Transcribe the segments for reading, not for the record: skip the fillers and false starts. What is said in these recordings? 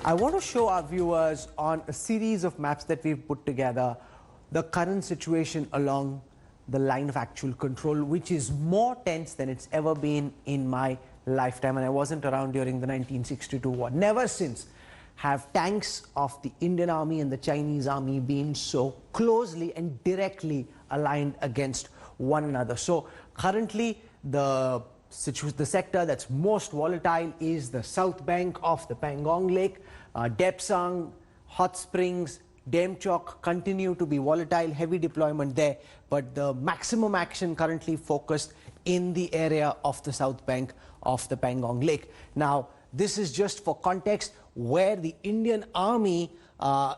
I want to show our viewers on a series of maps that we've put together the current situation along the line of actual control, which is more tense than it's ever been in my lifetime. And I wasn't around during the 1962 war. Never since have tanks of the Indian Army and the Chinese Army been so closely and directly aligned against one another. So currently the sector that's most volatile is the south bank of the Pangong Lake. Depsang, Hot Springs, Demchok continue to be volatile, heavy deployment there, but the maximum action currently focused in the area of the south bank of the Pangong Lake. Now, this is just for context where the Indian Army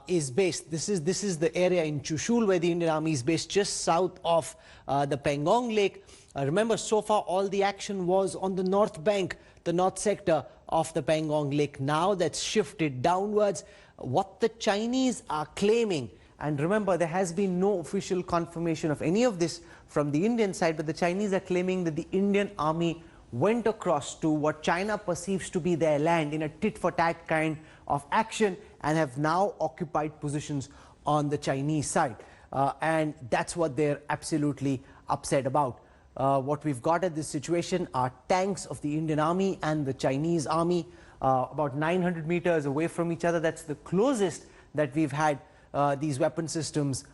is based. This is the area in Chushul where the Indian Army is based, just south of the Pangong Lake. Remember, so far all the action was on the north bank, the north sector of the Pangong Lake. Now that's shifted downwards. What the Chinese are claiming, and remember there has been no official confirmation of any of this from the Indian side, but the Chinese are claiming that the Indian Army went across to what China perceives to be their land in a tit-for-tat kind of action and have now occupied positions on the Chinese side. And that's what they're absolutely upset about. What we've got at this situation are tanks of the Indian Army and the Chinese Army about 900 meters away from each other. That's the closest that we've had these weapon systems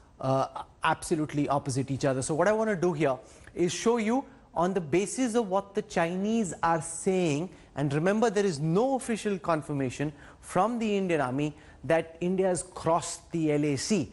absolutely opposite each other. So what I want to do here is show you on the basis of what the Chinese are saying, and remember there is no official confirmation from the Indian Army that India has crossed the LAC.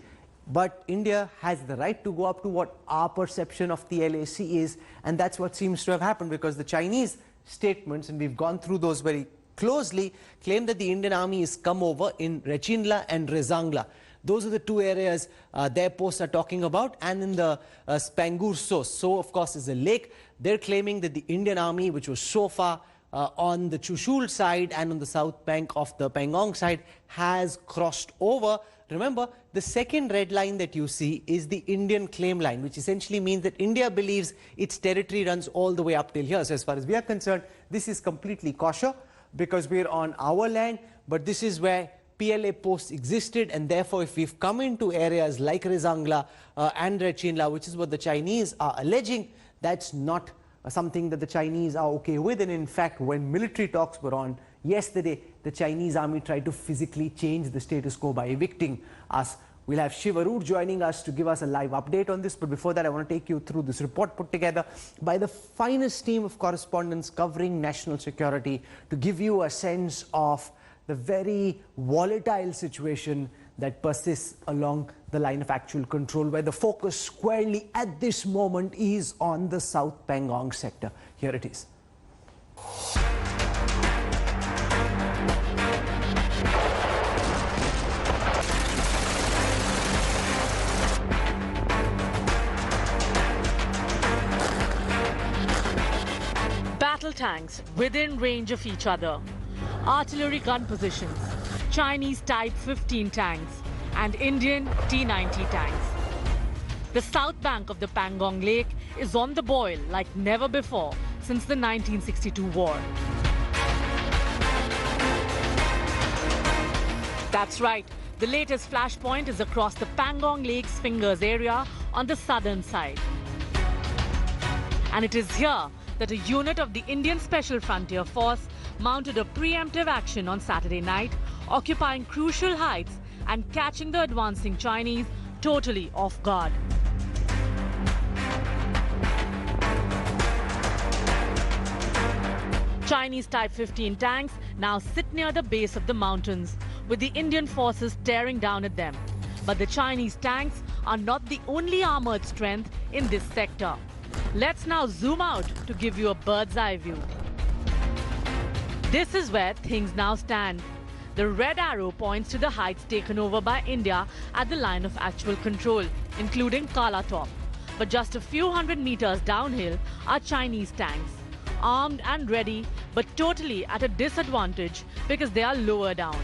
But India has the right to go up to what our perception of the LAC is, and that's what seems to have happened, because the Chinese statements, and we've gone through those very closely, claim that the Indian Army has come over in Rechinla and Rezangla. Those are the two areas their posts are talking about, and in the Pangong Tso. So, of course, is a lake. They're claiming that the Indian Army, which was so far on the Chushul side and on the south bank of the Pangong side, has crossed over. Remember, the second red line that you see is the Indian claim line, which essentially means that India believes its territory runs all the way up till here. So as far as we are concerned, this is completely kosher because we're on our land, but this is where PLA posts existed, and therefore if we've come into areas like Rezangla and Rechinla, which is what the Chinese are alleging, that's not something that the Chinese are okay with. And in fact, when military talks were on yesterday, the Chinese Army tried to physically change the status quo by evicting us. We'll have Shiv Arur joining us to give us a live update on this. But before that, I want to take you through this report put together by the finest team of correspondents covering national security to give you a sense of the very volatile situation that persists along the line of actual control, where the focus squarely at this moment is on the South Pangong sector. Here it is. Battle tanks within range of each other, artillery gun positions, Chinese Type 15 tanks and Indian T-90 tanks. The south bank of the Pangong Lake is on the boil like never before since the 1962 war. That's right, the latest flashpoint is across the Pangong Lake's fingers area on the southern side. And it is here that a unit of the Indian Special Frontier Force mounted a preemptive action on Saturday night, occupying crucial heights and catching the advancing Chinese totally off guard. Chinese Type 15 tanks now sit near the base of the mountains, with the Indian forces staring down at them. But the Chinese tanks are not the only armored strength in this sector. Let's now zoom out to give you a bird's eye view. This is where things now stand. The red arrow points to the heights taken over by India at the line of actual control, including Kala Top. But just a few hundred meters downhill are Chinese tanks, armed and ready, but totally at a disadvantage because they are lower down.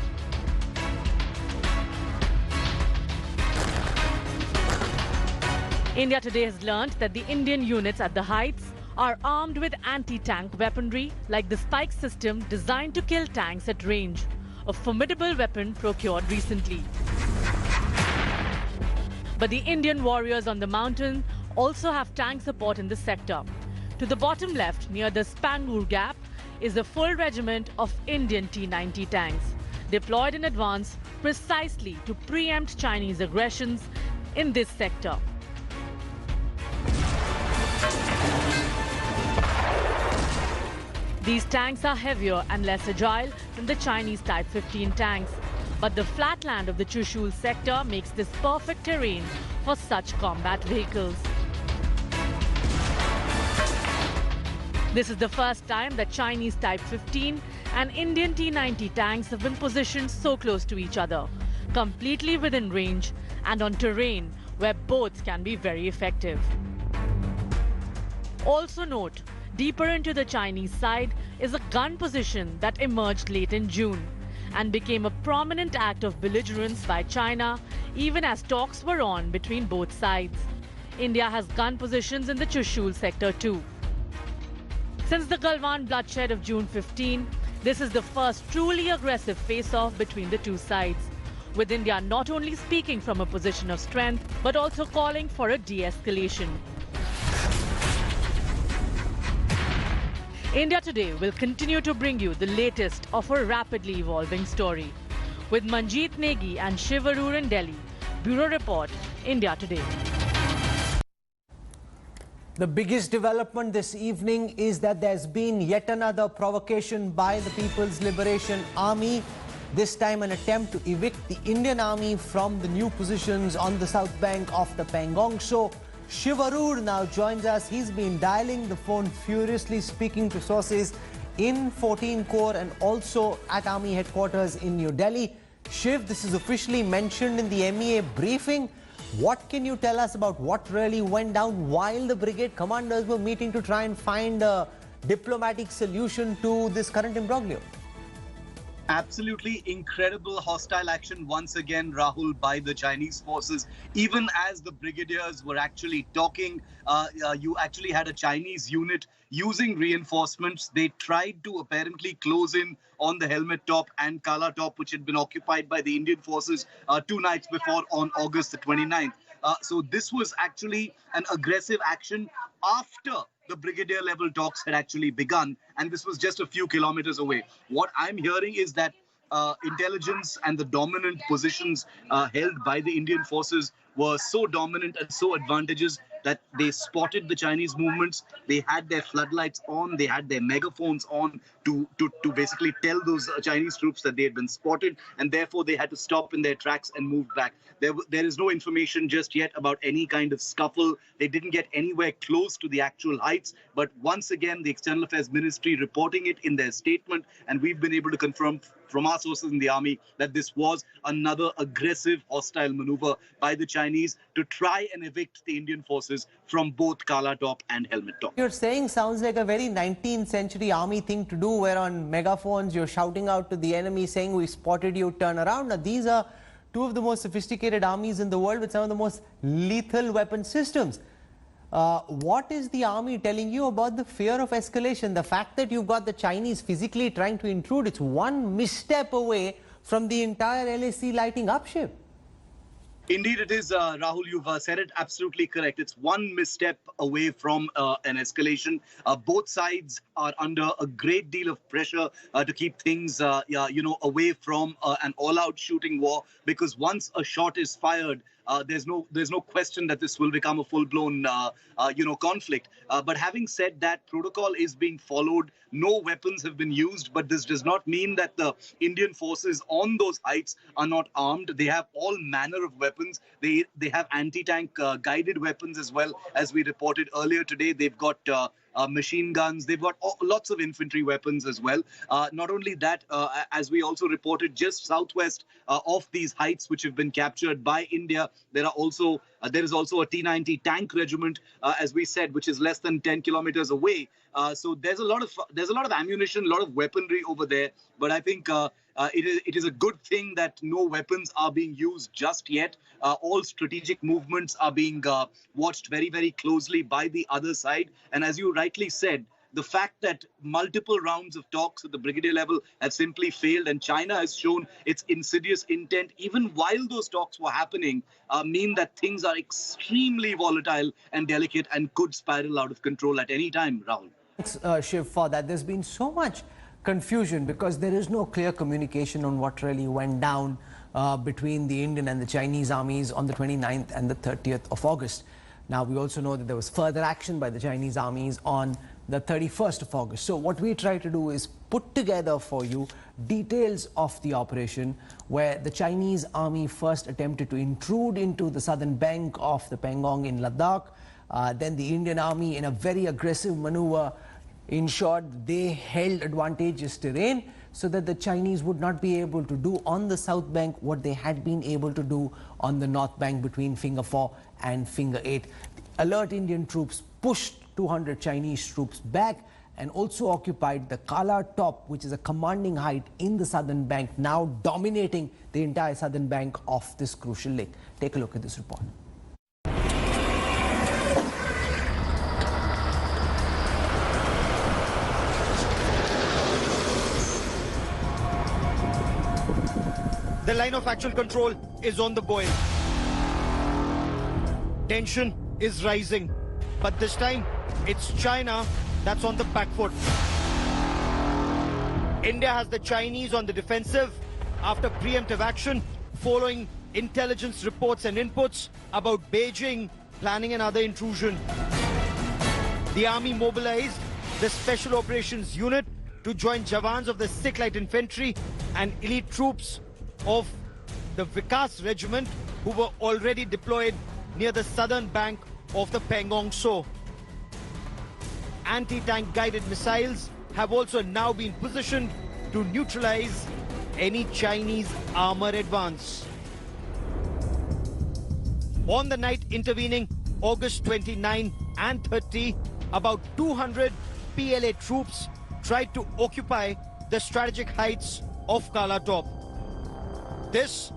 India today has learnt that the Indian units at the heights are armed with anti-tank weaponry like the spike system designed to kill tanks at range. a formidable weapon procured recently. But the Indian warriors on the mountain also have tank support in the sector. To the bottom left, near the Spangur Gap, is a full regiment of Indian T-90 tanks, deployed in advance precisely to preempt Chinese aggressions in this sector. These tanks are heavier and less agile than the Chinese Type 15 tanks, but the flat land of the Chushul sector makes this perfect terrain for such combat vehicles. This is the first time that Chinese Type 15 and Indian T-90 tanks have been positioned so close to each other, completely within range and on terrain where both can be very effective. Also note, deeper into the Chinese side is a gun position that emerged late in June and became a prominent act of belligerence by China even as talks were on between both sides. India has gun positions in the Chushul sector too. Since the Galwan bloodshed of June 15, this is the first truly aggressive face-off between the two sides, with India not only speaking from a position of strength but also calling for a de-escalation. India Today will continue to bring you the latest of a rapidly evolving story. With Manjeet Negi and Shiv Arur in Delhi, Bureau Report, India Today. The biggest development this evening is that there's been yet another provocation by the People's Liberation Army. This time an attempt to evict the Indian Army from the new positions on the south bank of the Pangong Tso. Shiv Arur now joins us. He's been dialing the phone furiously, speaking to sources in 14 Corps and also at Army headquarters in New Delhi. Shiv, this is officially mentioned in the MEA briefing. What can you tell us about what really went down while the brigade commanders were meeting to try and find a diplomatic solution to this current imbroglio? Absolutely incredible hostile action once again, Rahul, by the Chinese forces. Even as the brigadiers were actually talking, you actually had a Chinese unit using reinforcements. They tried to apparently close in on the helmet top and Kala top, which had been occupied by the Indian forces 2 nights before on August the 29th. So this was actually an aggressive action after the brigadier level talks had actually begun, and this was just a few kilometers away. What I'm hearing is that intelligence and the dominant positions held by the Indian forces were so dominant and so advantageous that they spotted the Chinese movements. They had their floodlights on, they had their megaphones on to basically tell those Chinese troops that they had been spotted, and therefore they had to stop in their tracks and move back. There is no information just yet about any kind of scuffle. They didn't get anywhere close to the actual heights, but once again, the External Affairs Ministry reporting it in their statement, and we've been able to confirm from our sources in the army that this was another aggressive hostile maneuver by the Chinese to try and evict the Indian forces from both Kala Top and Helmet Top. You're saying sounds like a very 19th century army thing to do, where on megaphones you're shouting out to the enemy saying, "We spotted you, turn around." Now these are two of the most sophisticated armies in the world with some of the most lethal weapon systems. What is the army telling you about the fear of escalation? The fact that you've got the Chinese physically trying to intrude, it's one misstep away from the entire LAC lighting up ship. Indeed, it is, Rahul. You've said it absolutely correct. It's one misstep away from an escalation. Both sides are under a great deal of pressure to keep things, away from an all-out shooting war. Because once a shot is fired, there's no question that this will become a full-blown, conflict. But having said that, protocol is being followed. No weapons have been used, but this does not mean that the Indian forces on those heights are not armed. They have all manner of weapons. They have anti-tank guided weapons as well, as we reported earlier today. They've got machine guns. They've got lots of infantry weapons as well. Not only that, as we also reported, just southwest of these heights, which have been captured by India, there is also a T-90 tank regiment, as we said, which is less than 10 kilometers away. So there's a lot of ammunition, a lot of weaponry over there. But I think it is a good thing that no weapons are being used just yet. All strategic movements are being watched very, very closely by the other side. And as you rightly said, the fact that multiple rounds of talks at the brigadier level have simply failed, and China has shown its insidious intent even while those talks were happening, mean that things are extremely volatile and delicate and could spiral out of control at any time, Rahul. Thanks, Shiv, for that. There's been so much confusion because there is no clear communication on what really went down between the Indian and the Chinese armies on the 29th and the 30th of August. Now, we also know that there was further action by the Chinese armies on the 31st of August. So what we try to do is put together for you details of the operation where the Chinese army first attempted to intrude into the southern bank of the Pangong in Ladakh. Then the Indian army, in a very aggressive maneuver, ensured they held advantageous terrain so that the Chinese would not be able to do on the south bank what they had been able to do on the north bank between Finger 4 and Finger 8. The alert Indian troops pushed 200 Chinese troops back and also occupied the Kala Top, which is a commanding height in the southern bank, now dominating the entire southern bank of this crucial lake. Take a look at this report. The line of actual control is on the boil. Tension is rising, but this time it's China that's on the back foot. India has the Chinese on the defensive after preemptive action following intelligence reports and inputs about Beijing planning another intrusion. The army mobilized the Special Operations Unit to join Jawans of the Sikh Light Infantry and elite troops of the Vikas Regiment who were already deployed near the southern bank of the Pangong Tso. Anti-tank guided missiles have also now been positioned to neutralize any Chinese armor advance. On the night intervening August 29 and 30, about 200 PLA troops tried to occupy the strategic heights of Kala Top. This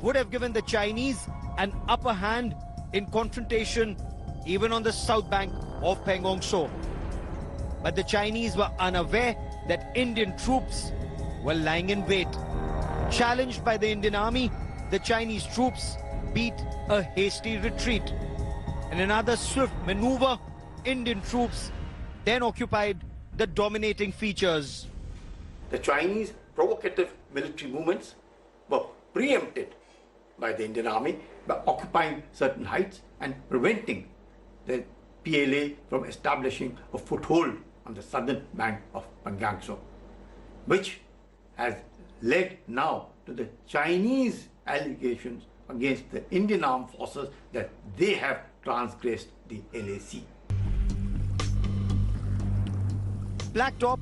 would have given the Chinese an upper hand in confrontation even on the south bank of Pangong Tso. But the Chinese were unaware that Indian troops were lying in wait. Challenged by the Indian army, the Chinese troops beat a hasty retreat. In another swift maneuver, Indian troops then occupied the dominating features. The Chinese provocative military movements were preempted by the Indian army by occupying certain heights and preventing the PLA from establishing a foothold on the southern bank of Pangong Tso, which has led now to the Chinese allegations against the Indian armed forces that they have transgressed the LAC. Black Top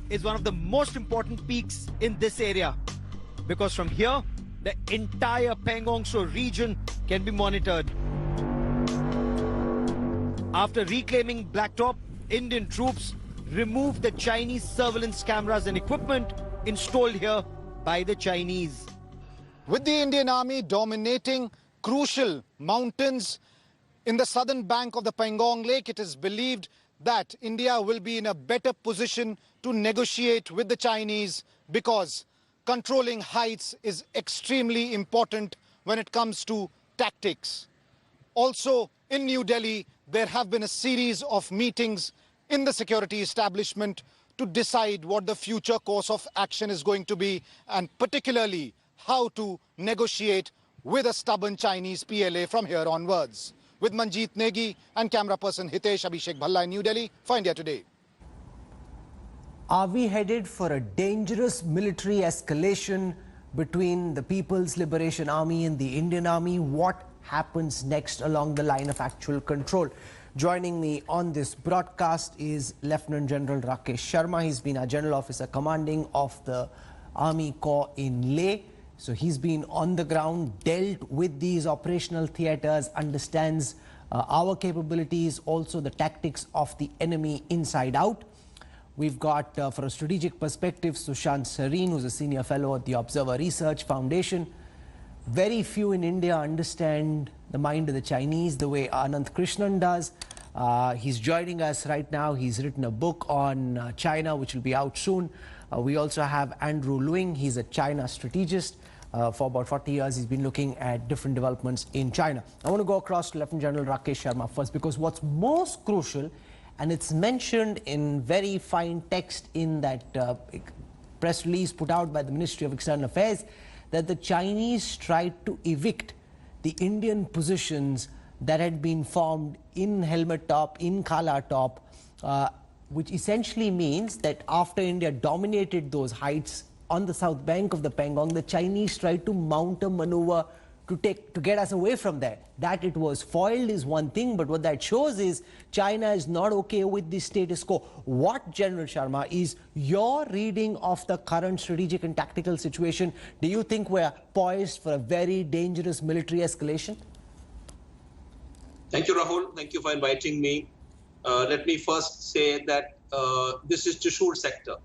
is one of the most important peaks in this area because from here the entire Pangong Tso region can be monitored. After reclaiming Black Top, Indian troops removed the Chinese surveillance cameras and equipment installed here by the Chinese. With the Indian army dominating crucial mountains in the southern bank of the Pangong Lake, it is believed that India will be in a better position to negotiate with the Chinese because controlling heights is extremely important when it comes to tactics. Also, in New Delhi, there have been a series of meetings in the security establishment to decide what the future course of action is going to be and particularly how to negotiate with a stubborn Chinese PLA from here onwards. With Manjeet Negi and camera person Hitesh Abhishek Bhalla in New Delhi for India Today. Are we headed for a dangerous military escalation between the People's Liberation Army and the Indian Army? What happens next along the line of actual control? Joining me on this broadcast is Lieutenant General Rakesh Sharma. He's been a General Officer commanding of the Army Corps in Leh. So he's been on the ground, dealt with these operational theatres, understands our capabilities, also the tactics of the enemy inside out. We've got, for a strategic perspective, Sushant Sareen, who's a senior fellow at the Observer Research Foundation. Very few in India understand the mind of the Chinese the way Anand Krishnan does. He's joining us right now. He's written a book on China, which will be out soon. We also have Andrew Luing. He's a China strategist. For about 40 years, he's been looking at different developments in China. I want to go across to Lieutenant General Rakesh Sharma first, because what's most crucial, and it's mentioned in very fine text in that press release put out by the Ministry of External Affairs, that the Chinese tried to evict the Indian positions that had been formed in Helmet Top, in Kala Top, which essentially means that after India dominated those heights on the south bank of the Pangong, the Chinese tried to mount a maneuver to get us away from there. That it was foiled is one thing, but what that shows is China is not okay with the status quo. What, General Sharma, is your reading of the current strategic and tactical situation? Do you think we're poised for a very dangerous military escalation? Thank you, Rahul. Thank you for inviting me. Let me first say that this is Trishul sector.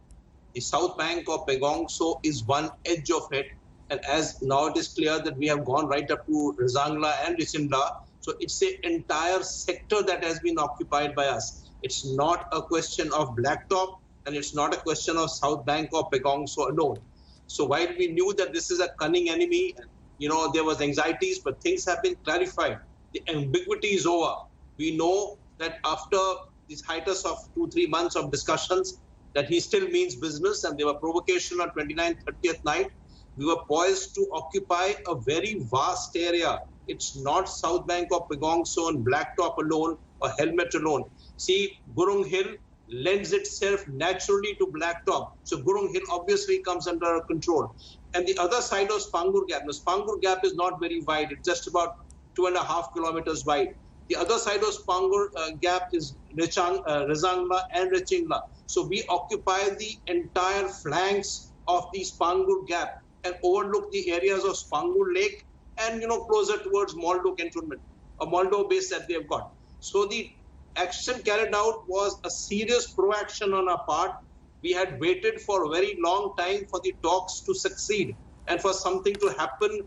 The south bank of Pangong Tso is one edge of it. And as now it is clear that we have gone right up to Rizangla and Richimla. So it's an entire sector that has been occupied by us. It's not a question of Blacktop, and it's not a question of south bank of Pangong Tso alone. So while we knew that this is a cunning enemy, there was anxieties, but things have been clarified. The ambiguity is over. We know that after this hiatus of 2-3 months of discussions, that he still means business, and there were provocation on 29th, 30th night. We were poised to occupy a very vast area. It's not south bank of Pangong Tso and Blacktop alone or Helmet alone. See, Gurung Hill lends itself naturally to Blacktop. So Gurung Hill obviously comes under our control. And the other side was Spangur Gap. Now, Spangur Gap is not very wide. It's just about 2.5 kilometers wide. The other side of Spangur Gap is Rizangla and Richingla. So we occupy the entire flanks of the Spangur Gap and overlook the areas of Spangur Lake and, closer towards Moldo cantonment, a Moldo base that they have got. So the action carried out was a serious proaction on our part. We had waited for a very long time for the talks to succeed and for something to happen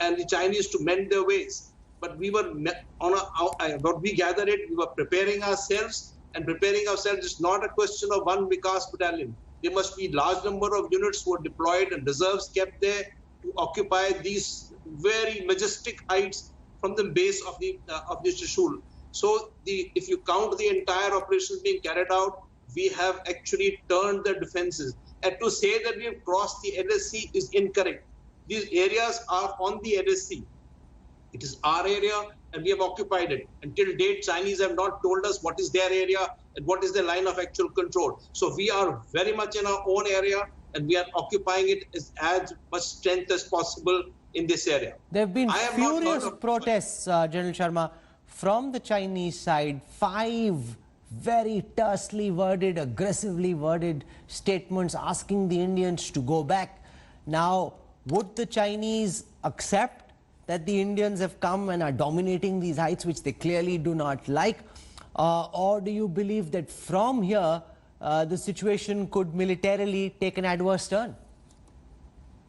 and the Chinese to mend their ways. But we were what we gathered it, we were preparing ourselves, and preparing ourselves is not a question of one Vikas battalion. There must be large number of units who are deployed and reserves kept there to occupy these very majestic heights from the base of the Trishul. So if you count the entire operations being carried out, we have actually turned the defenses. And to say that we have crossed the LSC is incorrect. These areas are on the LSC. It is our area and we have occupied it. Until date, Chinese have not told us what is their area and what is their line of actual control. So we are very much in our own area and we are occupying it as much strength as possible in this area. There have been furious protests, General Sharma, from the Chinese side. 5 very tersely worded, aggressively worded statements asking the Indians to go back. Now, would the Chinese accept that the Indians have come and are dominating these heights, which they clearly do not like? Or do you believe that from here, the situation could militarily take an adverse turn?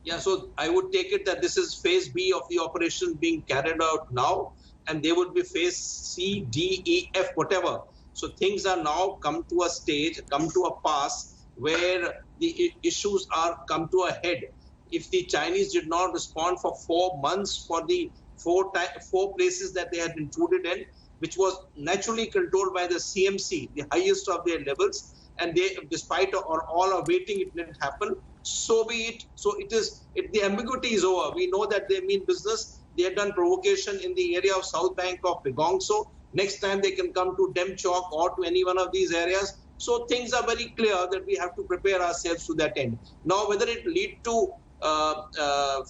Yeah, so I would take it that this is phase B of the operation being carried out now, and there would be phase C, D, E, F, whatever. So things are now come to a stage, come to a pass where the issues are come to a head. If the Chinese did not respond for 4 months for the four places that they had intruded in, which was naturally controlled by the CMC, the highest of their levels, and they, despite all our waiting, it didn't happen. So be it. So the ambiguity is over. We know that they mean business. They had done provocation in the area of south bank of Pangong Tso. Next time they can come to Dem Chowk or to any one of these areas. So things are very clear that we have to prepare ourselves to that end. Now, whether it lead to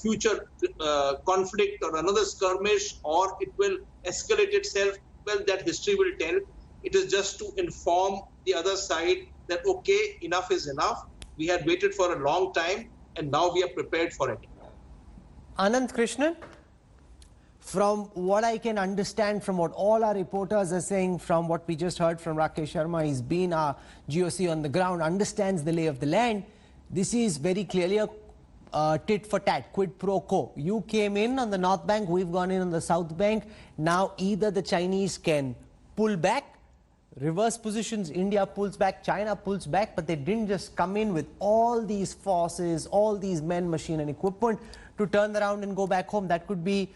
future conflict or another skirmish, or it will escalate itself, well, that history will tell. It is just to inform the other side that, okay, enough is enough. We had waited for a long time and now we are prepared for it. Anand Krishnan, from what I can understand, from what all our reporters are saying, from what we just heard from Rakesh Sharma, he's been our GOC on the ground, understands the lay of the land. This is very clearly a tit for tat, quid pro quo. You came in on the north bank, we've gone in on the south bank. Now either the Chinese can pull back reverse positions. India pulls back, China pulls back, but they didn't just come in with all these forces, all these men, machine and equipment to turn around and go back home. That could be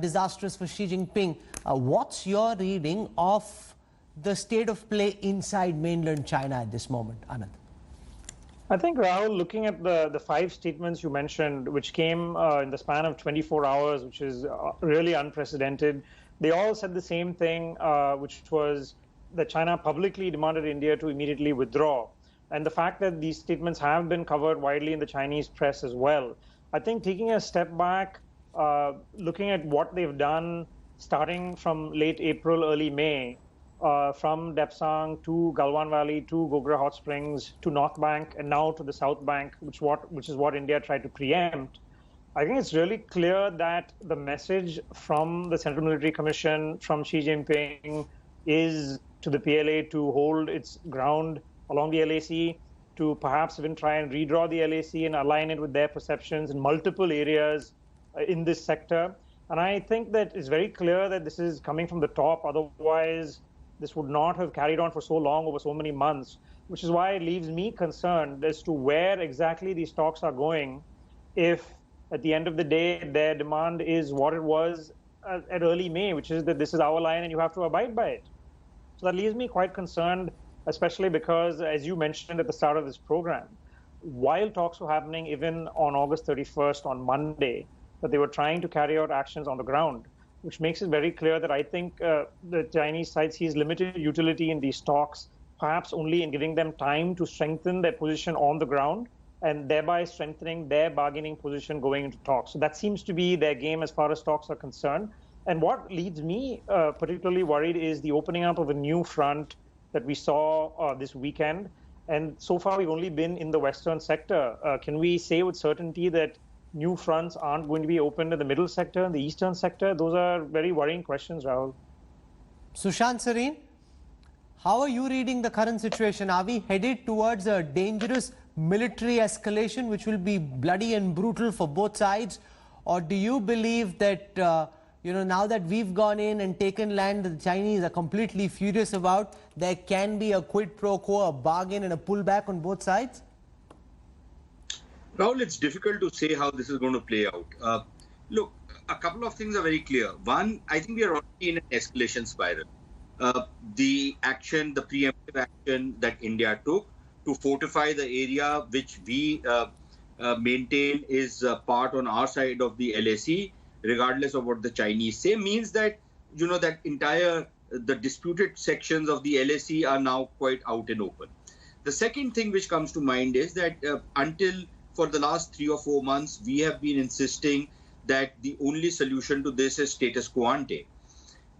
disastrous for Xi Jinping. What's your reading of the state of play inside mainland China at this moment, Anand? I think, Rahul, looking at the 5 statements you mentioned, which came in the span of 24 hours, which is really unprecedented, they all said the same thing, which was that China publicly demanded India to immediately withdraw. And the fact that these statements have been covered widely in the Chinese press as well. I think taking a step back, looking at what they've done starting from late April, early May, from Depsang to Galwan Valley to Gogra Hot Springs to North Bank and now to the South Bank, which is what India tried to preempt. I think it's really clear that the message from the Central Military Commission, from Xi Jinping, is to the PLA to hold its ground along the LAC, to perhaps even try and redraw the LAC and align it with their perceptions in multiple areas in this sector. And I think that it's very clear that this is coming from the top. Otherwise, this would not have carried on for so long, over so many months, which is why it leaves me concerned as to where exactly these talks are going if, at the end of the day, their demand is what it was at early May, which is that this is our line and you have to abide by it. So that leaves me quite concerned, especially because, as you mentioned at the start of this program, while talks were happening even on August 31st, on Monday, that they were trying to carry out actions on the ground, which makes it very clear that I think the Chinese side sees limited utility in these talks, perhaps only in giving them time to strengthen their position on the ground and thereby strengthening their bargaining position going into talks. So that seems to be their game as far as talks are concerned. And what leaves me particularly worried is the opening up of a new front that we saw this weekend. And so far, we've only been in the Western sector. Can we say with certainty that new fronts aren't going to be opened in the middle sector and the eastern sector? Those are very worrying questions, Rahul. Sushant Sareen, how are you reading the current situation? Are we headed towards a dangerous military escalation, which will be bloody and brutal for both sides? Or do you believe that, now that we've gone in and taken land that the Chinese are completely furious about, there can be a quid pro quo, a bargain and a pullback on both sides? Rahul, it's difficult to say how this is going to play out. Look, a couple of things are very clear. One, I think we are already in an escalation spiral. The preemptive action that India took to fortify the area which we maintain is part on our side of the LAC, regardless of what the Chinese say, means that, the disputed sections of the LAC are now quite out and open. The second thing which comes to mind is that for the last 3 or 4 months, we have been insisting that the only solution to this is status quo ante.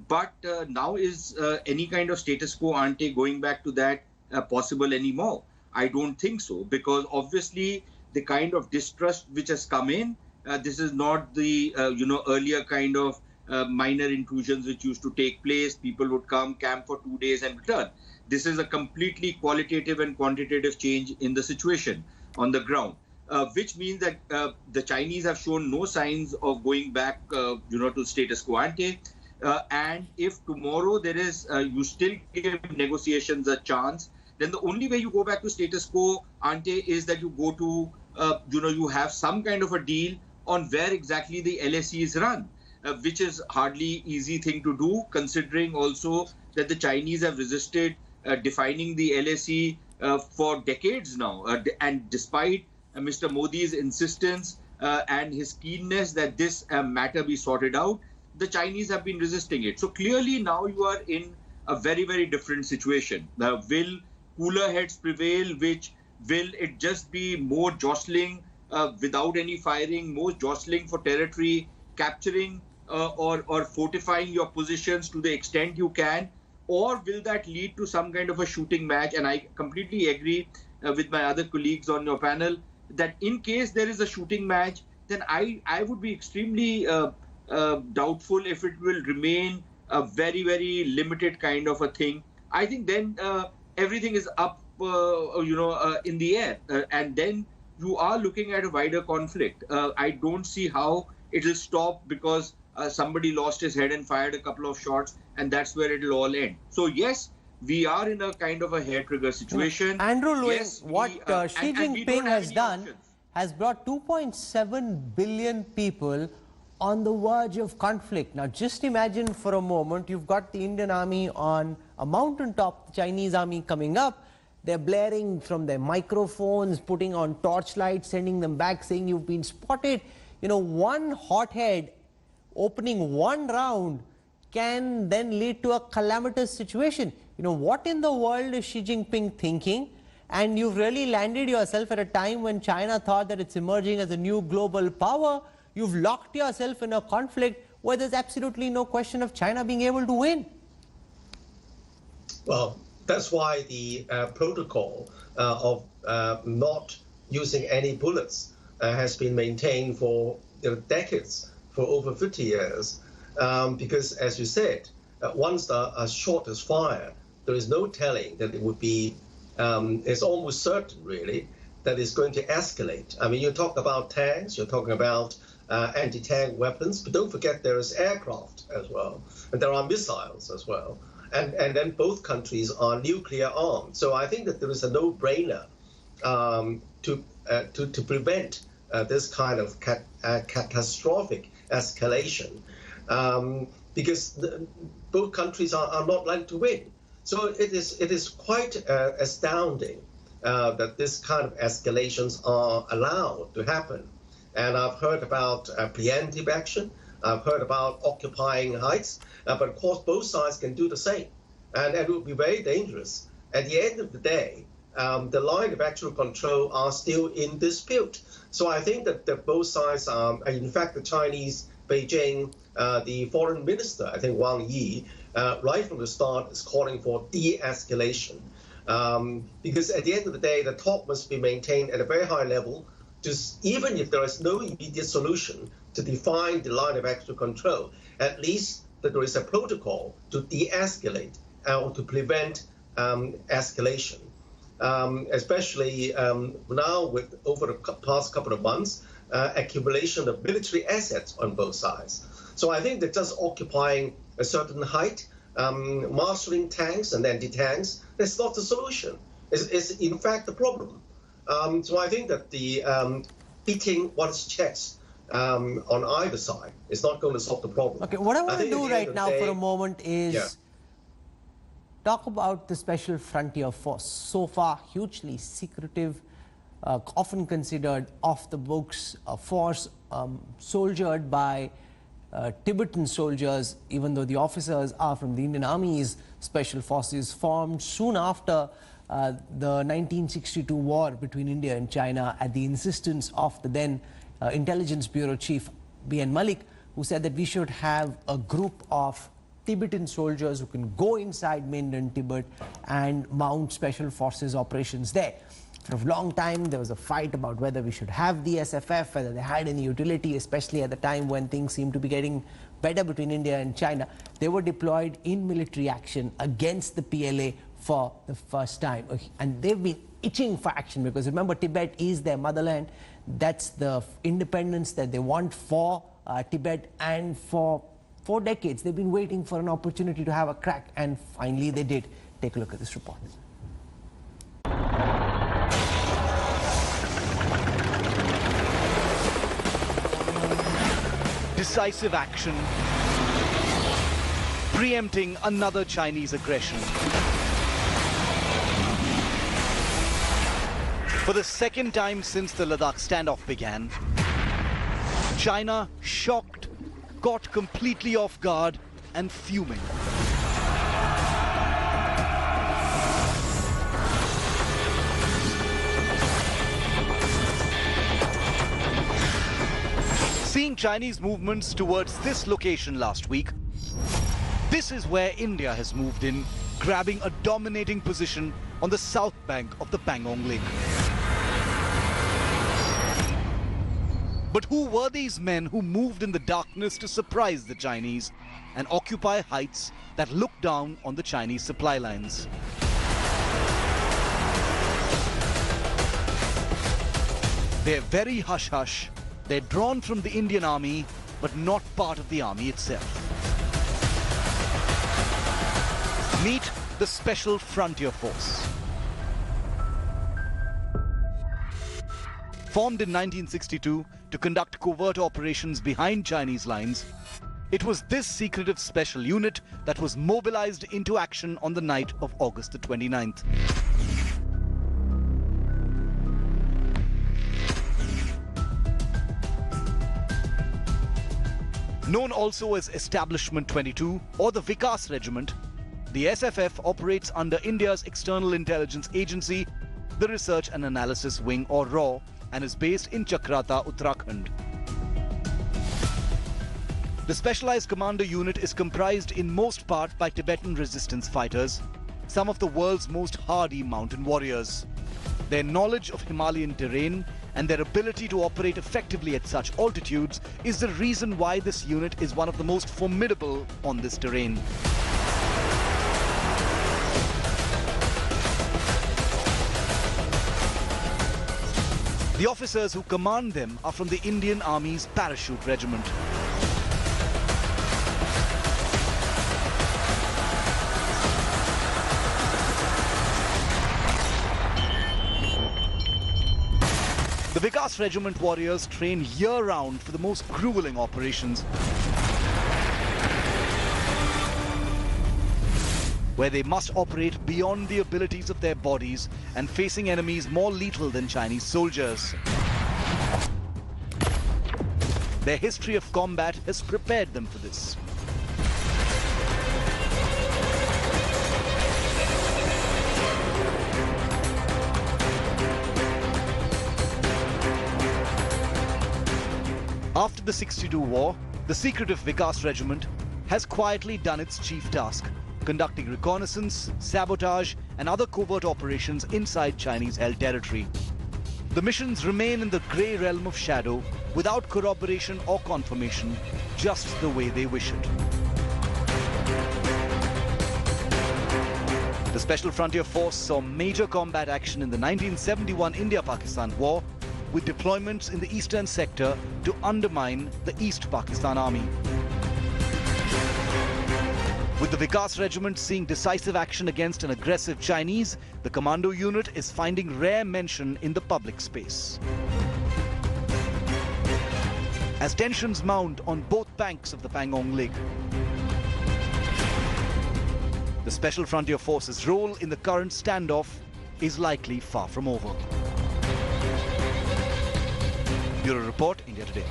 But now is any kind of status quo ante going back to that possible anymore? I don't think so, because obviously the kind of distrust which has come in, this is not the earlier kind of minor intrusions which used to take place. People would come, camp for 2 days and return. This is a completely qualitative and quantitative change in the situation on the ground. Which means that the Chinese have shown no signs of going back, to status quo ante. And if tomorrow there is, you still give negotiations a chance, then the only way you go back to status quo ante is that you go to, you have some kind of a deal on where exactly the LAC is run, which is hardly easy thing to do, considering also that the Chinese have resisted defining the LAC for decades now. And despite Mr. Modi's insistence and his keenness that this matter be sorted out, the Chinese have been resisting it. So clearly now you are in a very, very different situation. Will cooler heads prevail? Will it just be more jostling without any firing, more jostling for territory, capturing or fortifying your positions to the extent you can? Or will that lead to some kind of a shooting match? And I completely agree with my other colleagues on your panel that in case there is a shooting match, then I would be extremely doubtful if it will remain a very, very limited kind of a thing. I think then everything is up, in the air. And then you are looking at a wider conflict. I don't see how it will stop because somebody lost his head and fired a couple of shots, and that's where it will all end. So yes, we are in a kind of a hair-trigger situation. Andrew Lewin, Yes, what Xi Jinping has done options. has brought 2.7 billion people on the verge of conflict. Now, just imagine for a moment, you've got the Indian army on a mountaintop, the Chinese army coming up. They're blaring from their microphones, putting on torchlights, sending them back, saying you've been spotted. You know, one hothead opening one round can then lead to a calamitous situation. You know, what in the world is Xi Jinping thinking? And you've really landed yourself at a time when China thought that it's emerging as a new global power. You've locked yourself in a conflict where there's absolutely no question of China being able to win. Well, that's why the protocol of not using any bullets has been maintained for decades, for over 50 years. Because, as you said, once a shot is fired, there is no telling that it would be, it's almost certain, really, that it's going to escalate. I mean, you talk about tanks, you're talking about anti-tank weapons, but don't forget there is aircraft as well, and there are missiles as well. And then both countries are nuclear armed. So I think that there is a no-brainer to prevent this kind of catastrophic escalation, because both countries are not likely to win. So it is quite astounding that this kind of escalations are allowed to happen. And I've heard about preemptive action. I've heard about occupying heights, but of course both sides can do the same, and it would be very dangerous. At the end of the day, the line of actual control are still in dispute. So I think that both sides are, in fact, the Chinese, Beijing, the foreign minister, I think Wang Yi, right from the start is calling for de-escalation, because at the end of the day, the talk must be maintained at a very high level, just even if there is no immediate solution to define the line of actual control, at least that there is a protocol to de-escalate or to prevent escalation. Especially now with over the past couple of months, accumulation of military assets on both sides. So I think that just occupying a certain height, marshalling tanks and anti-tanks, that's not the solution. It's in fact the problem. So I think that the beating one's chest on either side is not going to solve the problem. Okay, what I want to do right now for a moment is talk about the Special Frontier Force. So far, hugely secretive, often considered off the books, a force soldiered by Tibetan soldiers, even though the officers are from the Indian Army's Special Forces, formed soon after the 1962 war between India and China at the insistence of the then Intelligence Bureau Chief B.N. Malik, who said that we should have a group of Tibetan soldiers who can go inside mainland Tibet and mount special forces operations there. For a long time, there was a fight about whether we should have the SFF, whether they had any utility, especially at the time when things seemed to be getting better between India and China. They were deployed in military action against the PLA for the first time. And they've been itching for action because remember, Tibet is their motherland. That's the independence that they want for Tibet, and for 4 decades they've been waiting for an opportunity to have a crack, and finally they did. Take a look at this report. Decisive action, preempting another Chinese aggression. For the second time since the Ladakh standoff began, China, shocked, caught completely off guard and fuming. Seeing Chinese movements towards this location last week, this is where India has moved in, grabbing a dominating position on the south bank of the Pangong Lake. But who were these men who moved in the darkness to surprise the Chinese and occupy heights that look down on the Chinese supply lines? They're very hush-hush. They're drawn from the Indian Army, but not part of the army itself. Meet the Special Frontier Force. Formed in 1962 to conduct covert operations behind Chinese lines, it was this secretive special unit that was mobilized into action on the night of August the 29th. Known also as Establishment 22 or the Vikas Regiment, the SFF operates under India's External Intelligence Agency, the Research and Analysis Wing or RAW, and is based in Chakrata, Uttarakhand. The Specialized Commando Unit is comprised in most part by Tibetan resistance fighters, some of the world's most hardy mountain warriors. Their knowledge of Himalayan terrain and their ability to operate effectively at such altitudes is the reason why this unit is one of the most formidable on this terrain. The officers who command them are from the Indian Army's Parachute Regiment. The Vikas Regiment warriors train year-round for the most grueling operations, where they must operate beyond the abilities of their bodies and facing enemies more lethal than Chinese soldiers. Their history of combat has prepared them for this. After the 62 war, the secretive Vikas Regiment has quietly done its chief task, conducting reconnaissance, sabotage and other covert operations inside Chinese-held territory. The missions remain in the grey realm of shadow, without corroboration or confirmation, just the way they wish it. The Special Frontier Force saw major combat action in the 1971 India-Pakistan War, with deployments in the eastern sector to undermine the East Pakistan Army. With the Vikas Regiment seeing decisive action against an aggressive Chinese, the commando unit is finding rare mention in the public space. As tensions mount on both banks of the Pangong Lake, the Special Frontier Force's role in the current standoff is likely far from over. Bureau Report, India Today.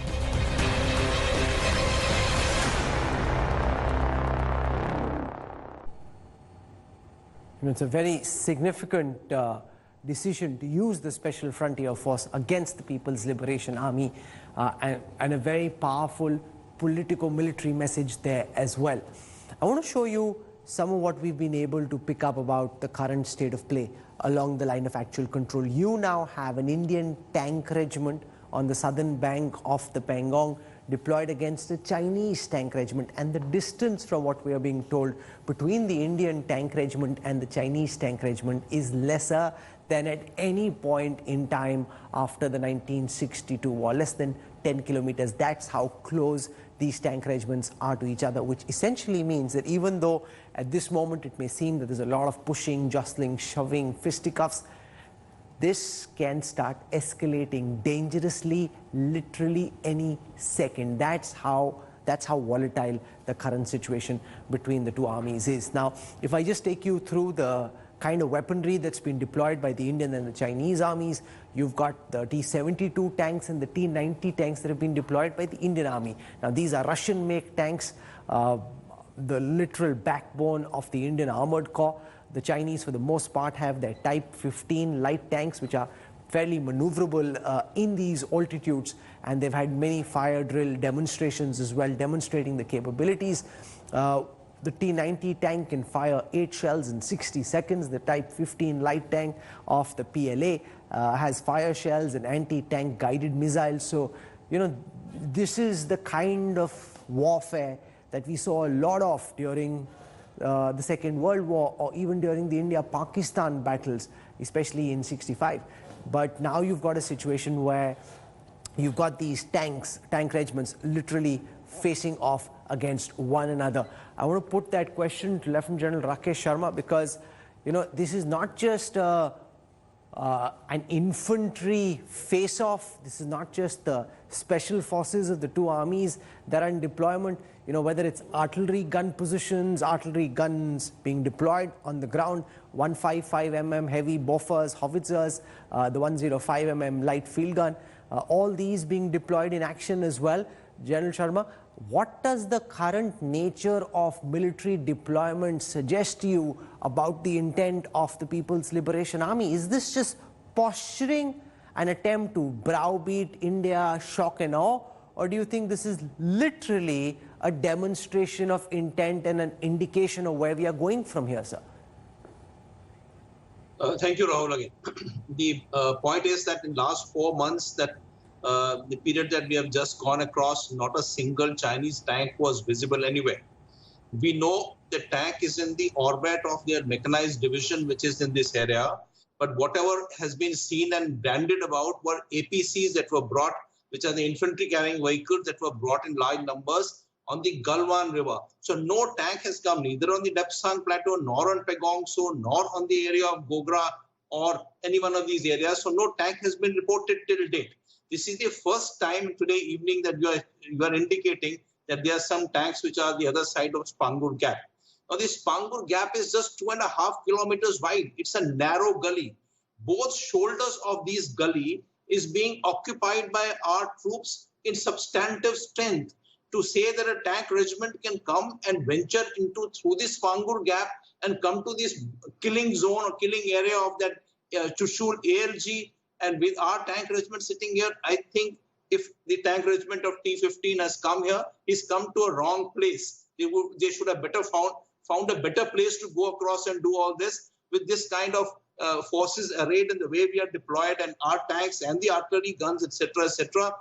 It's a very significant decision to use the Special Frontier Force against the People's Liberation Army and a very powerful politico-military message there as well. I want to show you some of what we've been able to pick up about the current state of play along the line of actual control. You now have an Indian tank regiment on the southern bank of the Pangong deployed against a Chinese tank regiment, and the distance from what we are being told between the Indian tank regiment and the Chinese tank regiment is lesser than at any point in time after the 1962 war, less than 10 kilometers. That's how close these tank regiments are to each other, which essentially means that even though at this moment it may seem that there's a lot of pushing, jostling, shoving, fisticuffs, this can start escalating dangerously, literally any second. That's how volatile the current situation between the two armies is. Now, if I just take you through the kind of weaponry that's been deployed by the Indian and the Chinese armies, you've got the T-72 tanks and the T-90 tanks that have been deployed by the Indian army. Now, these are Russian-made tanks, the literal backbone of the Indian Armored Corps. The Chinese, for the most part, have their Type 15 light tanks, which are fairly maneuverable in these altitudes, and they've had many fire drill demonstrations as well, demonstrating the capabilities. The T-90 tank can fire 8 shells in 60 seconds. The Type 15 light tank of the PLA has fire shells and anti-tank guided missiles. So, you know, this is the kind of warfare that we saw a lot of during the Second World War, or even during the India-Pakistan battles, especially in '65. But now you've got a situation where you've got these tank regiments literally facing off against one another. I want to put that question to Lieutenant General Rakesh Sharma because, you know, this is not just an infantry face-off. This is not just the special forces of the two armies that are in deployment. You know, whether it's artillery gun positions, artillery guns being deployed on the ground, 155mm heavy Bofors, howitzers, the 105mm light field gun, all these being deployed in action as well. General Sharma, what does the current nature of military deployment suggest to you about the intent of the People's Liberation Army? Is this just posturing, an attempt to browbeat India, shock and awe? Or do you think this is literally a demonstration of intent and an indication of where we are going from here, sir? Thank you, Rahul, again. The point is that in the last 4 months, that the period that we have just gone across, not a single Chinese tank was visible anywhere. We know the tank is in the orbit of their mechanized division, which is in this area. But whatever has been seen and branded about were APCs that were brought, which are the infantry carrying vehicles that were brought in large numbers on the Galwan River. So no tank has come, neither on the Dapsang Plateau, nor on Pangong Tso, nor on the area of Gogra or any one of these areas. So no tank has been reported till date. This is the first time today evening that you are indicating that there are some tanks which are the other side of Spangur Gap. Now this Spangur Gap is just 2.5 kilometers wide. It's a narrow gully. Both shoulders of this gully is being occupied by our troops in substantive strength. To say that a tank regiment can come and venture through this Spangur Gap and come to this killing zone or killing area of that Chushul ALG, and with our tank regiment sitting here, I think if the tank regiment of T-15 has come here, he's come to a wrong place. They should have found a better place to go across and do all this. With this kind of forces arrayed in the way we are deployed, and our tanks and the artillery guns, etc., etc.,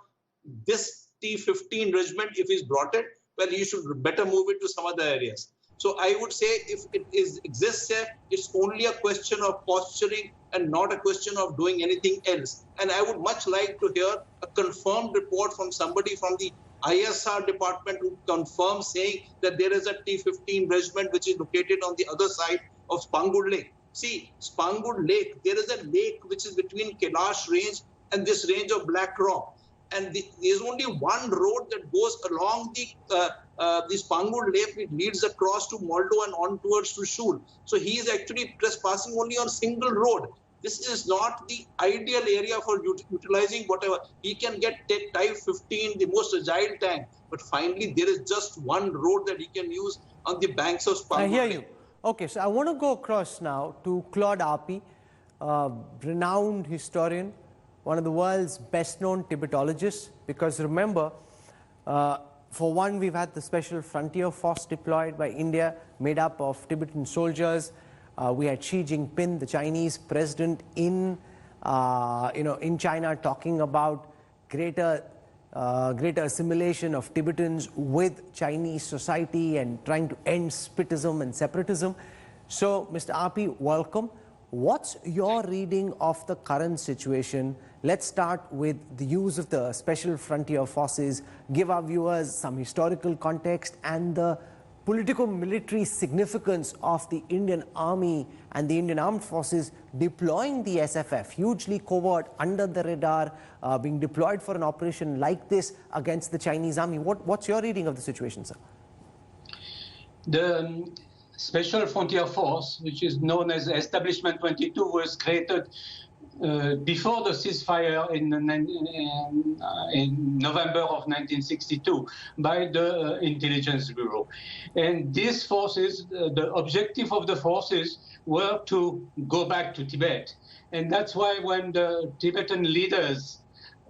this T-15 regiment, if he's brought it, well, he should better move it to some other areas. So I would say if it exists here, it's only a question of posturing and not a question of doing anything else. And I would much like to hear a confirmed report from somebody from the ISR department who confirms saying that there is a T-15 regiment which is located on the other side of Spangur Lake. See, Spangur Lake, there is a lake which is between Kailash range and this range of Black Rock. And there's only one road that goes along the Spangur Lake, which leads across to Moldo and on towards Trishul. So he is actually trespassing only on single road. This is not the ideal area for utilizing whatever. He can get Type 15, the most agile tank. But finally, there is just one road that he can use on the banks of Spangur Lake. I hear you. Okay, so I want to go across now to Claude Arpi, renowned historian, one of the world's best-known Tibetologists, because remember, for one, we've had the Special Frontier Force deployed by India, made up of Tibetan soldiers. We had Xi Jinping, the Chinese president, in China, talking about greater assimilation of Tibetans with Chinese society and trying to end Spitism and separatism. So, Mr. Arpi, welcome. What's your reading of the current situation? Let's start with the use of the Special Frontier Forces. Give our viewers some historical context and the political-military significance of the Indian Army and the Indian Armed Forces deploying the SFF, hugely covert, under the radar, being deployed for an operation like this against the Chinese Army. What's your reading of the situation, sir? The Special Frontier Force, which is known as Establishment 22, was created before the ceasefire in November of 1962 by the Intelligence Bureau. And these forces, the objective of the forces were to go back to Tibet. And that's why when the Tibetan leaders,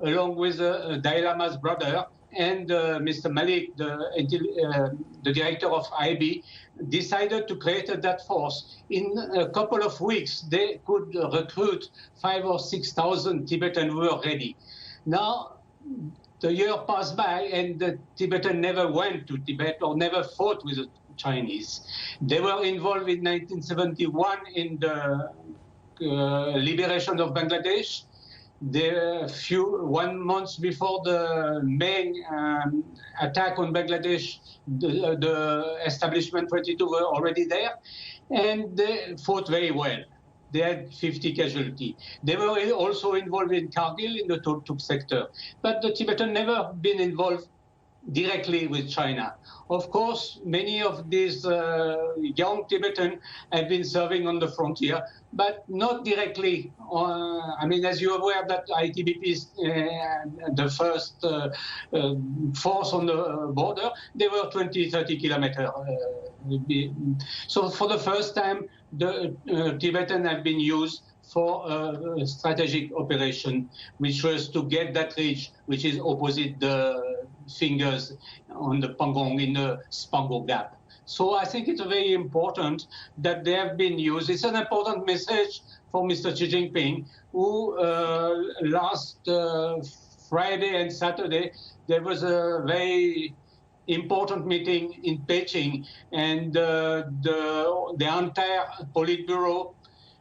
along with Dalai Lama's brother, and Mr. Malik, the director of IB, decided to create that force. In a couple of weeks, they could recruit 5,000 or 6,000 Tibetans who were ready. Now, the year passed by, and the Tibetans never went to Tibet or never fought with the Chinese. They were involved in 1971 in the liberation of Bangladesh. 1 month before the main attack on Bangladesh, the establishment 22 were already there, and they fought very well. They had 50 casualties. They were also involved in Kargil in the Tuk sector, but the Tibetans never been involved directly with China. Of course, many of these young Tibetans have been serving on the frontier, but not directly. I mean, as you're aware that ITBP is the first force on the border, they were 20, 30 kilometers. So for the first time, the Tibetans have been used for a strategic operation, which was to get that ridge, which is opposite the fingers on the Pangong in the Spango Gap. So I think it's very important that they have been used. It's an important message for Mr. Xi Jinping, who last Friday and Saturday, there was a very important meeting in Beijing, and the entire Politburo,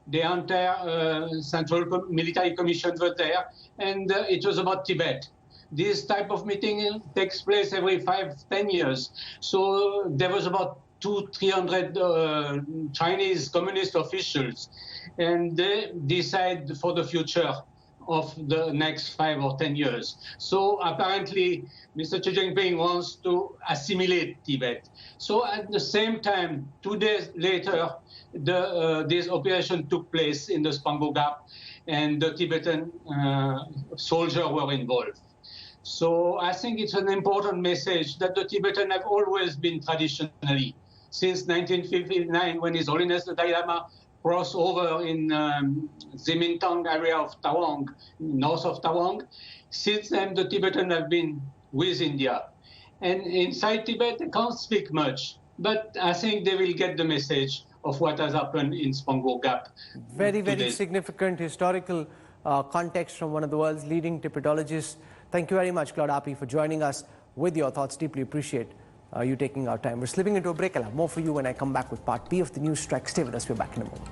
the entire Central Military Commission was there, and it was about Tibet. This type of meeting takes place every 5-10 years. So there was about 200-300 Chinese communist officials, and they decide for the future of the next 5 or 10 years. So apparently, Mr. Xi Jinping wants to assimilate Tibet. So at the same time, 2 days later, this operation took place in the Spango Gap, and the Tibetan soldiers were involved. So I think it's an important message that the Tibetans have always been traditionally, since 1959, when His Holiness the Dalai Lama crossed over in Zimintang area of Tawang, north of Tawang. Since then, the Tibetans have been with India. And inside Tibet, they can't speak much, but I think they will get the message of what has happened in Spango Gap. Very, very significant historical context from one of the world's leading Tibetologists. Thank you very much, Claude Api, for joining us with your thoughts. Deeply appreciate you taking our time. We're slipping into a break. I'll have more for you when I come back with part B of the Newstrack. Stay with us. We're back in a moment.